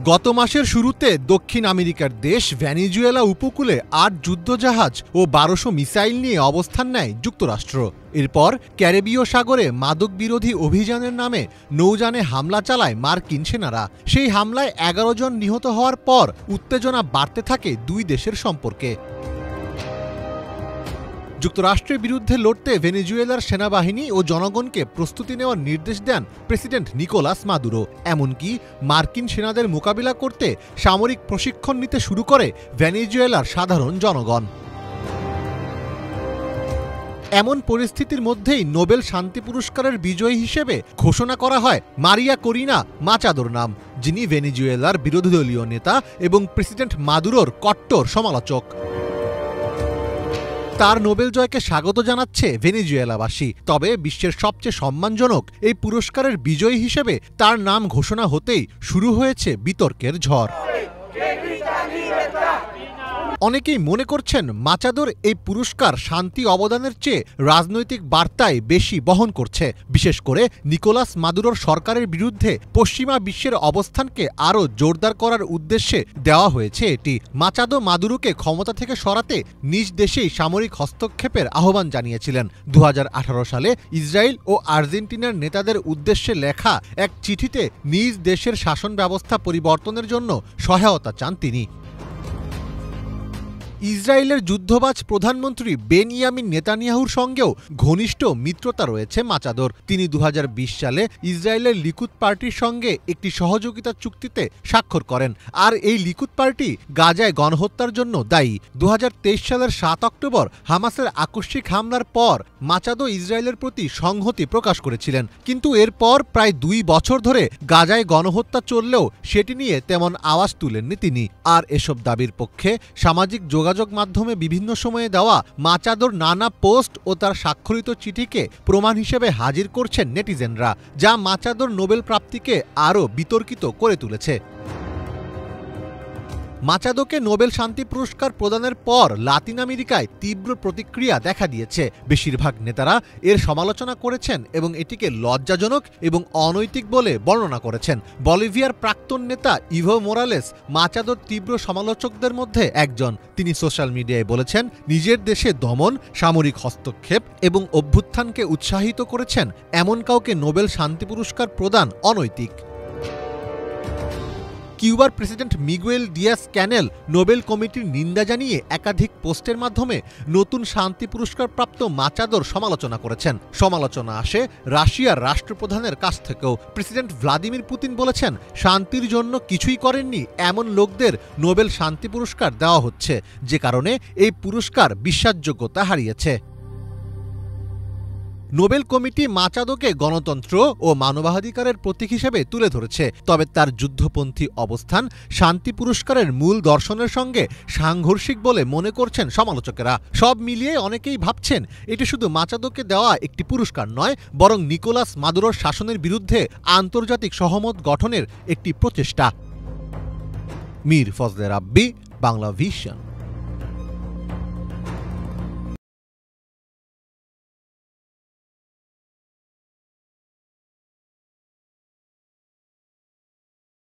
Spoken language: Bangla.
গত মাসের শুরুতে দক্ষিণ আমেরিকার দেশ ভেনেজুয়েলা উপকূলে ৮ যুদ্ধজাহাজ ও ১২০০ মিসাইল নিয়ে অবস্থান নেয় যুক্তরাষ্ট্র। এরপর ক্যারিবীয় সাগরে মাদক বিরোধী অভিযানের নামে নৌযানে হামলা চালায় মার্কিন সেনারা। সেই হামলায় ১১ জন নিহত হওয়ার পর উত্তেজনা বাড়তে থাকে দুই দেশের সম্পর্কে। যুক্তরাষ্ট্রের বিরুদ্ধে লড়তে ভেনেজুয়েলার সেনাবাহিনী ও জনগণকে প্রস্তুতি নেওয়ার নির্দেশ দেন প্রেসিডেন্ট নিকোলাস মাদুরো। এমনকি মার্কিন সেনাদের মোকাবিলা করতে সামরিক প্রশিক্ষণ নিতে শুরু করে ভেনেজুয়েলার সাধারণ জনগণ। এমন পরিস্থিতির মধ্যেই নোবেল শান্তি পুরস্কারের বিজয়ী হিসেবে ঘোষণা করা হয় মারিয়া করিনা মাচাদোর নাম, যিনি ভেনেজুয়েলার বিরোধী দলীয় নেতা এবং প্রেসিডেন্ট মাদুরোর কট্টর সমালোচক। তার নোবেল জয়কে স্বাগত জানাচ্ছে ভেনেজুয়েলাবাসী। তবে বিশ্বের সবচেয়ে সম্মানজনক এই পুরস্কারের বিজয়ী হিসেবে তার নাম ঘোষণা হতেই শুরু হয়েছে বিতর্কের ঝড়। অনেকেই মনে করছেন মাচাদোর এই পুরস্কার শান্তি অবদানের চেয়ে রাজনৈতিক বার্তায় বেশি বহন করছে। বিশেষ করে নিকোলাস মাদুরোর সরকারের বিরুদ্ধে পশ্চিমা বিশ্বের অবস্থানকে আরও জোরদার করার উদ্দেশ্যে দেওয়া হয়েছে এটি। মাচাদো মাদুরোকে ক্ষমতা থেকে সরাতে নিজ দেশেই সামরিক হস্তক্ষেপের আহ্বান জানিয়েছিলেন। ২০১৮ সালে ইসরায়েল ও আর্জেন্টিনার নেতাদের উদ্দেশ্যে লেখা এক চিঠিতে নিজ দেশের শাসন ব্যবস্থা পরিবর্তনের জন্য সহায়তা চান তিনি। ইসরায়েলের যুদ্ধবাজ প্রধানমন্ত্রী বেনিয়ামিন নেতানিয়াহুর সঙ্গেও ঘনিষ্ঠ মিত্রতা রয়েছে মাচাদোর। তিনি ২০২০ সালে ইসরায়েলের লিকুদ পার্টির সঙ্গে একটি সহযোগিতা চুক্তিতে স্বাক্ষর করেন, আর এই লিকুদ পার্টি গাজায় গণহত্যার জন্য দায়ী। ২০২৩ সালের ৭ অক্টোবর হামাসের আকস্মিক হামলার পর মাচাদো ইসরায়েলের প্রতি সংহতি প্রকাশ করেছিলেন, কিন্তু এরপর প্রায় ২ বছর ধরে গাজায় গণহত্যা চললেও সেটি নিয়ে তেমন আওয়াজ তুলেননি তিনি। আর এসব দাবির পক্ষে সামাজিক যোগাযোগ মাধ্যমে বিভিন্ন সময়ে দেওয়া মাচাদোর নানা পোস্ট ও তার স্বাক্ষরিত চিঠিকে প্রমাণ হিসেবে হাজির করছেন নেটিজেনরা, যা মাচাদোর নোবেল প্রাপ্তিকে আরও বিতর্কিত করে তুলেছে। মাচাদোকে নোবেল শান্তি পুরস্কার প্রদানের পর লাতিন আমেরিকায় তীব্র প্রতিক্রিয়া দেখা দিয়েছে। বেশিরভাগ নেতারা এর সমালোচনা করেছেন এবং এটিকে লজ্জাজনক এবং অনৈতিক বলে বর্ণনা করেছেন। বলিভিয়ার প্রাক্তন নেতা ইভো মোরালেস মাচাদোর তীব্র সমালোচকদের মধ্যে একজন। তিনি সোশ্যাল মিডিয়ায় বলেছেন, নিজের দেশে দমন, সামরিক হস্তক্ষেপ এবং অভ্যুত্থানকে উৎসাহিত করেছেন এমন কাউকে নোবেল শান্তি পুরস্কার প্রদান অনৈতিক। কিউবার প্রেসিডেন্ট মিগুয়েল দিয়াস ক্যানেল নোবেল কমিটির নিন্দা জানিয়ে একাধিক পোস্টের মাধ্যমে নতুন শান্তি পুরস্কার প্রাপ্ত মাচাদোর সমালোচনা করেছেন। সমালোচনা আসে রাশিয়ার রাষ্ট্রপ্রধানের কাছ থেকেও। প্রেসিডেন্ট ভ্লাদিমির পুতিন বলেছেন, শান্তির জন্য কিছুই করেননি এমন লোকদের নোবেল শান্তি পুরস্কার দেওয়া হচ্ছে, যে কারণে এই পুরস্কার বিশ্বাসযোগ্যতা হারিয়েছে। নোবেল কমিটি মাচাদোকে গণতন্ত্র ও মানবাধিকারের প্রতীক হিসেবে তুলে ধরেছে, তবে তার যুদ্ধপন্থী অবস্থান শান্তি পুরস্কারের মূল দর্শনের সঙ্গে সাংঘর্ষিক বলে মনে করছেন সমালোচকেরা। সব মিলিয়ে অনেকেই ভাবছেন এটি শুধু মাচাদোকে দেওয়া একটি পুরস্কার নয়, বরং নিকোলাস মাদুরোর শাসনের বিরুদ্ধে আন্তর্জাতিক সহমত গঠনের একটি প্রচেষ্টা। মীর ফজলে রাব্বি, বাংলা ভিশন।